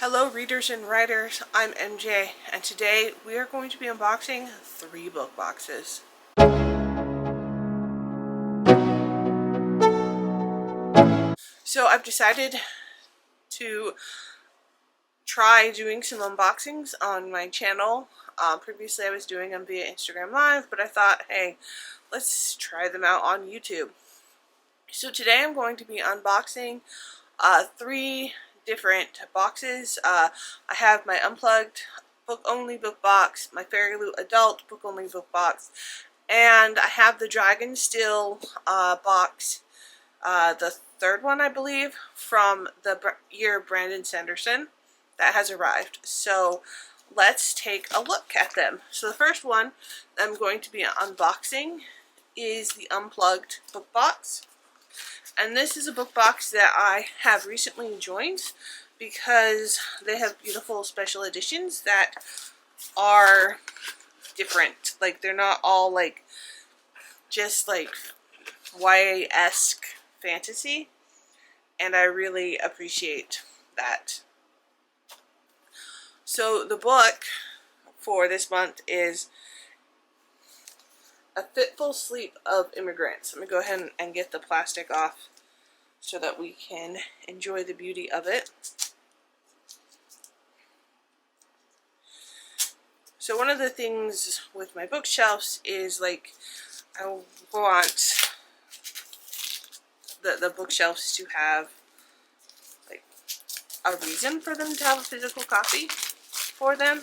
Hello readers and writers, I'm MJ, and today we are going to be unboxing 3 book boxes. So I've decided to try doing some unboxings on my channel. Previously I was doing them via Instagram Live, but I thought, hey, let's try them out on YouTube. So today I'm going to be unboxing 3 different boxes. I have my Unplugged book-only book box, my Fairyloot adult book-only book box, and I have the DragonSteel box, the third one I believe, from the year Brandon Sanderson that has arrived. So let's take a look at them. So the first one I'm going to be unboxing is the Unplugged book box. And this is a book box that I have recently joined because they have beautiful special editions that are different. Like, they're not all like just like YA-esque fantasy, and I really appreciate that. So the book for this month is A Fitful Sleep of Immigrants. Let me go ahead and get the plastic off so that we can enjoy the beauty of it. So one of the things with my bookshelves is, like, I want the bookshelves to have like a reason for them to have a physical copy for them.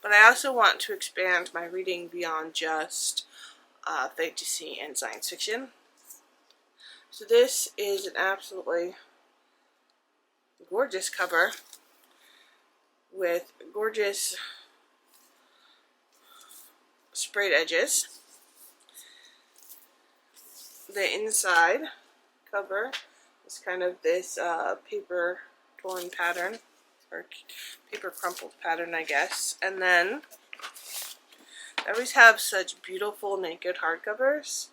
But I also want to expand my reading beyond just fantasy and science fiction. So this is an absolutely gorgeous cover with gorgeous sprayed edges. The inside cover is kind of this paper torn pattern, or paper crumpled pattern, I guess. And then I always have such beautiful naked hardcovers.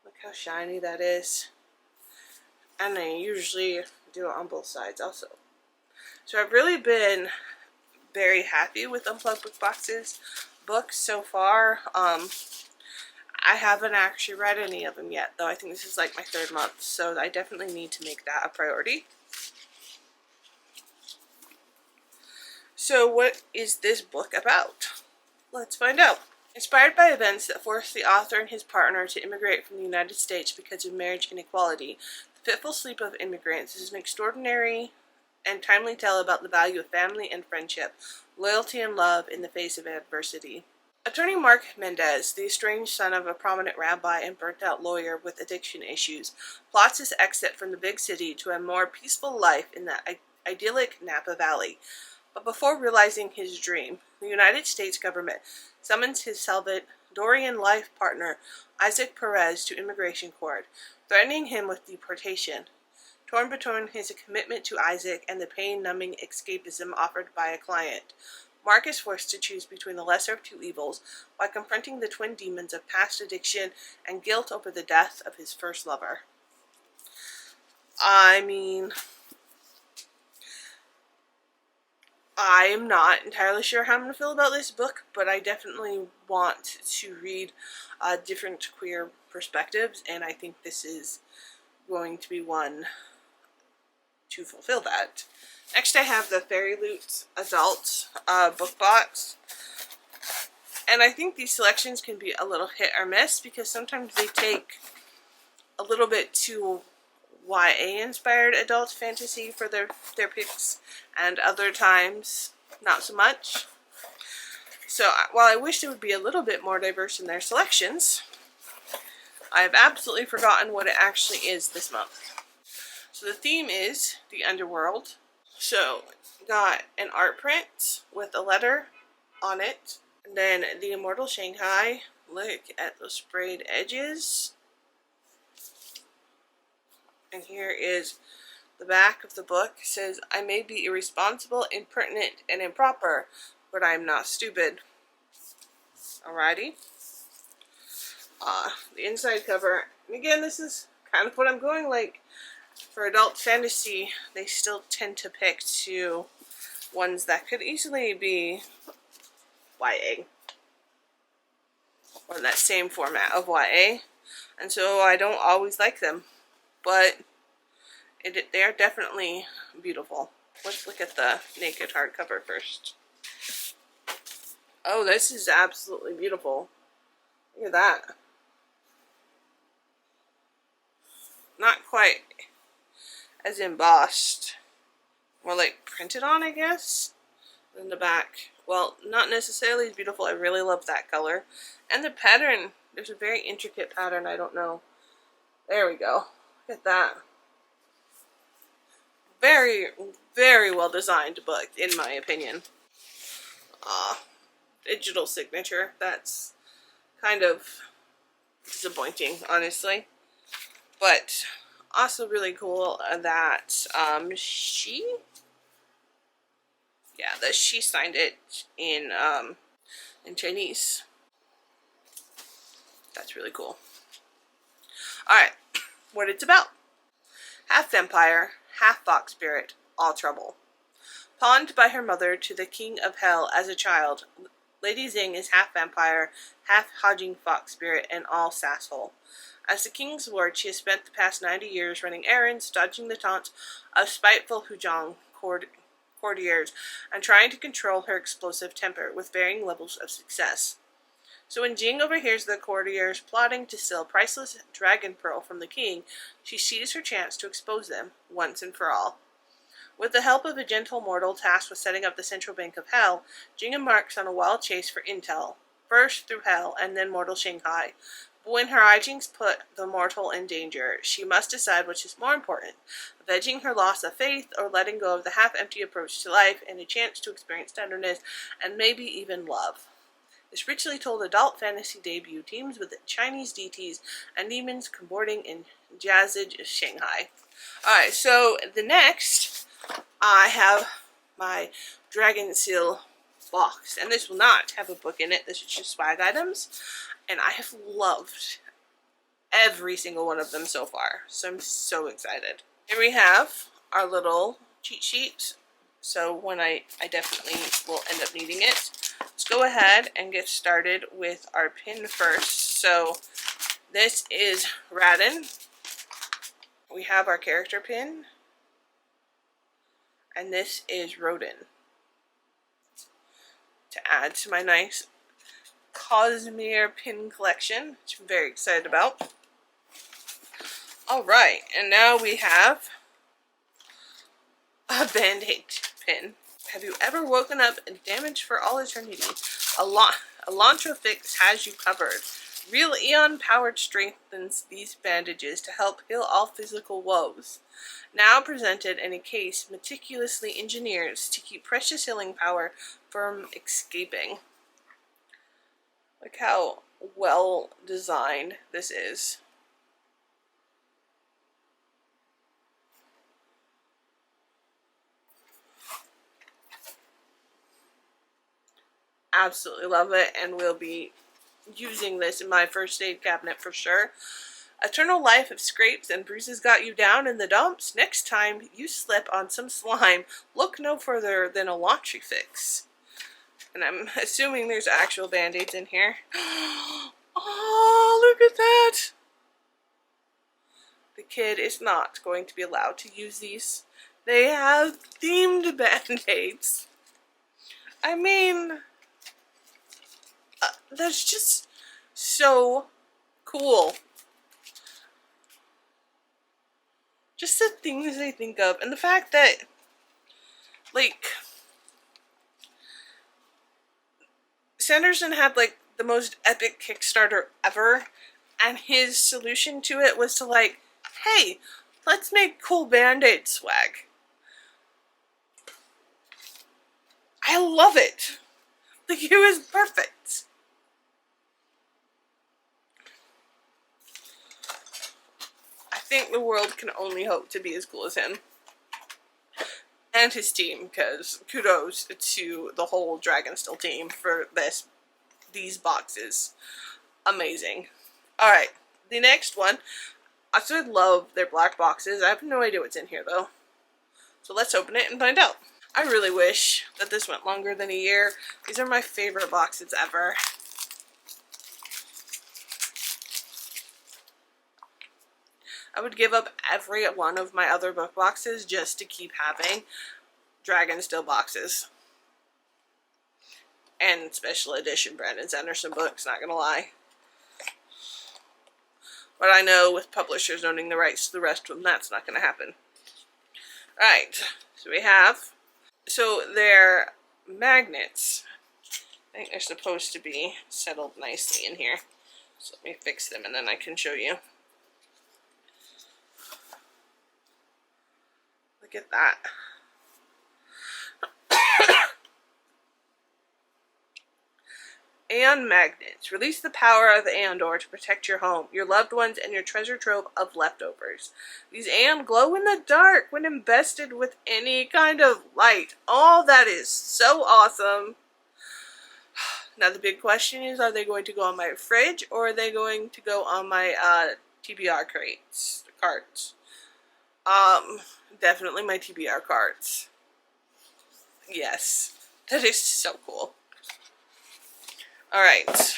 Look how shiny that is. And I usually do it on both sides also. So I've really been very happy with Unplugged book boxes books so far. I haven't actually read any of them yet, though. I think this is like my 3rd month, so I definitely need to make that a priority. So what is this book about? Let's find out. Inspired by events that forced the author and his partner to immigrate from the United States because of marriage inequality, The Fitful Sleep of Immigrants is an extraordinary and timely tale about the value of family and friendship, loyalty and love in the face of adversity. Attorney Mark Mendez, the estranged son of a prominent rabbi and burnt-out lawyer with addiction issues, plots his exit from the big city to a more peaceful life in the idyllic Napa Valley. But before realizing his dream, the United States government summons his Salvadorian life partner, Isaac Perez, to immigration court, threatening him with deportation. Torn between his commitment to Isaac and the pain-numbing escapism offered by a client, Mark is forced to choose between the lesser of two evils while confronting the twin demons of past addiction and guilt over the death of his first lover. I mean, I am not entirely sure how I'm going to feel about this book, but I definitely want to read different queer perspectives, and I think this is going to be one to fulfill that. Next I have the Fairyloot adult book box. And I think these selections can be a little hit or miss because sometimes they take a little bit too YA inspired adult fantasy for their picks, and other times not so much. So while I wish there would be a little bit more diverse in their selections, I've absolutely forgotten what it actually is this month. So the theme is the underworld. So got an art print with a letter on it, and then the Immortal Shanghai. Look at those sprayed edges. And here is the back of the book. It says, I may be irresponsible, impertinent, and improper, but I'm not stupid. Alrighty. The inside cover, and again, this is kind of what I'm going like. for adult fantasy, they still tend to pick to ones that could easily be YA, or in that same format of YA, and so I don't always like them, but they are definitely beautiful. Let's look at the naked hardcover first. Oh, this is absolutely beautiful. Look at that. Not quite as embossed. More like printed on, I guess. In the back. Well, not necessarily as beautiful. I really love that color. And the pattern. There's a very intricate pattern. I don't know. There we go. Look at that. Very, very well designed book, in my opinion. Digital signature. That's kind of disappointing, honestly. But also really cool that she signed it in Chinese. That's really cool. Alright, what it's about. Half vampire, half fox spirit, all trouble. Pawned by her mother to the king of hell as a child, Lady Xing is half vampire, half hodging fox spirit, and all sasshole. As the king's ward, she has spent the past 90 years running errands, dodging the taunts of spiteful Huzhong courtiers, and trying to control her explosive temper with varying levels of success. So when Jing overhears the courtiers plotting to steal priceless dragon pearl from the king, she sees her chance to expose them once and for all. With the help of a gentle mortal tasked with setting up the central bank of hell, Jing embarks on a wild chase for intel, first through hell and then mortal Shanghai. But when her hijinks put the mortal in danger, she must decide which is more important, avenging her loss of faith or letting go of the half-empty approach to life and a chance to experience tenderness and maybe even love. This richly told adult fantasy debut teams with Chinese deities and demons cavorting in Jazzage, Shanghai. Alright, so the next, I have my DragonSteel box, and this will not have a book in it. This is just swag items, and I have loved every single one of them so far, so I'm so excited. Here we have our little cheat sheet, so when I definitely will end up needing it. Let's go ahead and get started with our pin first. So this is Radin. We have our character pin, and this is Rodin, to add to my nice Cosmere pin collection, which I'm very excited about. Alright, and now we have a Band-Aid pin. Have you ever woken up damaged for all eternity? Elantra Fix has you covered. Real Eon powered strengthens these bandages to help heal all physical woes. Now presented in a case meticulously engineered to keep precious healing power from escaping. Look how well designed this is. Absolutely love it, and will be using this in my first aid cabinet for sure. Eternal life of scrapes and bruises got you down in the dumps. Next time you slip on some slime, look no further than a laundry fix. And I'm assuming there's actual band-aids in here. Oh, look at that! The kid is not going to be allowed to use these. They have themed band-aids. I mean, that's just so cool. Just the things I think of, and the fact that, like, Sanderson had, like, the most epic Kickstarter ever, and his solution to it was to, like, hey, let's make cool Band-Aid swag. I love it. Like, it was perfect. I think the world can only hope to be as cool as him. And his team, because kudos to the whole DragonSteel team for these boxes. Amazing. Alright, the next one, I love their black boxes. I have no idea what's in here though. So let's open it and find out. I really wish that this went longer than a year. These are my favorite boxes ever. I would give up every one of my other book boxes just to keep having DragonSteel boxes. And special edition Brandon Sanderson books, not gonna lie. But I know with publishers owning the rights to the rest of them, that's not gonna happen. Alright, so we have, so they're magnets. I think they're supposed to be settled nicely in here. So let me fix them and then I can show you. Look at that. Aeon magnets. Release the power of the Aeon door to protect your home, your loved ones, and your treasure trove of leftovers. These Aeon glow in the dark when invested with any kind of light. Oh, that is so awesome. Now the big question is, are they going to go on my fridge or are they going to go on my TBR cards? Definitely my TBR cards. Yes, that is so cool. Alright,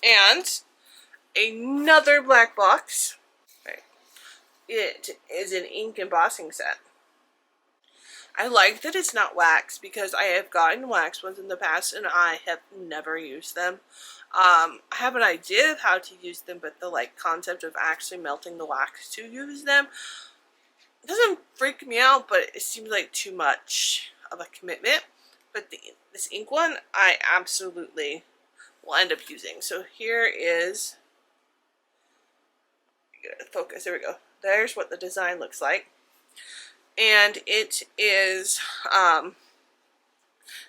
and another black box. Right. It is an ink embossing set. I like that it's not wax because I have gotten wax ones in the past and I have never used them. I have an idea of how to use them, but the concept of actually melting the wax to use them doesn't freak me out, but it seems like too much of a commitment. But this ink one, I absolutely will end up using. So here is, focus, there we go. There's what the design looks like. And it is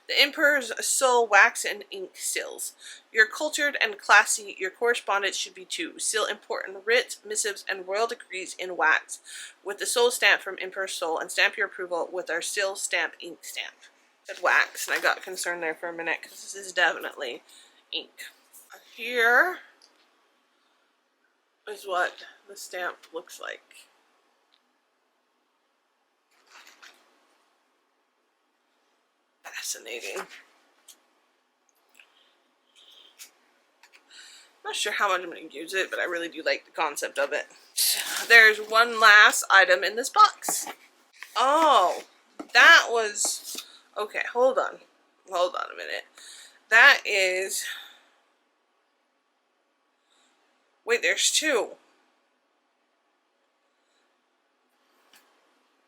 the Emperor's Soul wax and ink seals. You're cultured and classy. Your correspondence should be too. Seal important writs, missives, and royal decrees in wax with the soul stamp from Emperor's Soul and stamp your approval with our seal stamp ink stamp. Said wax, and I got concerned there for a minute because this is definitely ink. Here is what the stamp looks like. Fascinating. Not sure how much I'm going to use it, but I really do like the concept of it. There's one last item in this box. Oh, that was... Okay, hold on. Hold on a minute. That is... Wait, there's two.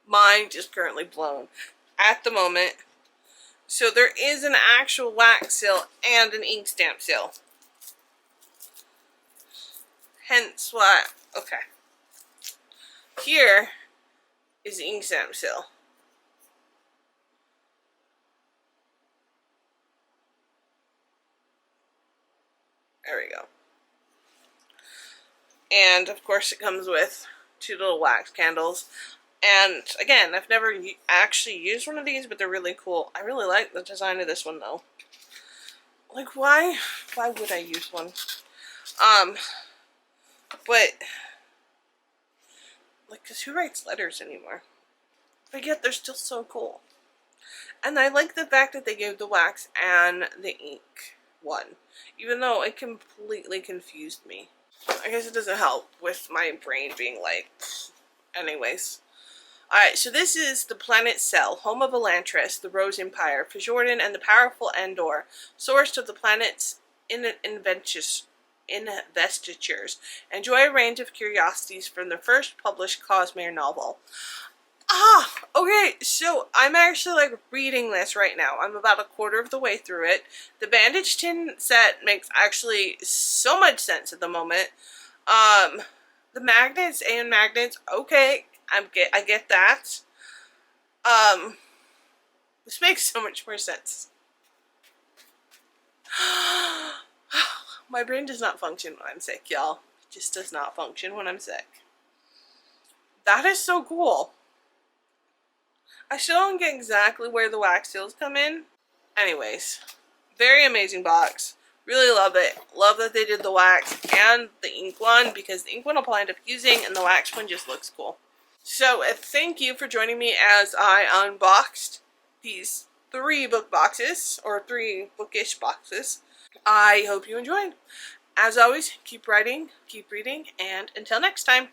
Mind is currently blown at the moment. So there is an actual wax seal and an ink stamp seal. Hence why, okay. Here is the ink stamp seal. There we go. And of course it comes with two little wax candles. And again, I've never actually used one of these, but they're really cool. I really like the design of this one though. Like why would I use one? But like, cause who writes letters anymore? But yet they're still so cool. And I like the fact that they gave the wax and the ink one, even though it completely confused me. I guess it doesn't help with my brain being like, anyways. Alright, so this is the planet Cell, home of Elantris, the Rose Empire, Fjordan, and the powerful Endor, source of the planet's investitures. Enjoy a range of curiosities from the first published Cosmere novel. Ah, okay, so I'm actually reading this right now. I'm about a quarter of the way through it. The bandage tin set makes actually so much sense at the moment. The magnets and magnets, okay, I get that. This makes so much more sense. My brain does not function when I'm sick, y'all. It just does not function when I'm sick. That is so cool. I still don't get exactly where the wax seals come in. Anyways, very amazing box. Really love it. Love that they did the wax and the ink one, because the ink one I'll probably end up using and the wax one just looks cool. So thank you for joining me as I unboxed these 3 book boxes, or 3 bookish boxes. I hope you enjoyed. As always, keep writing, keep reading, and until next time.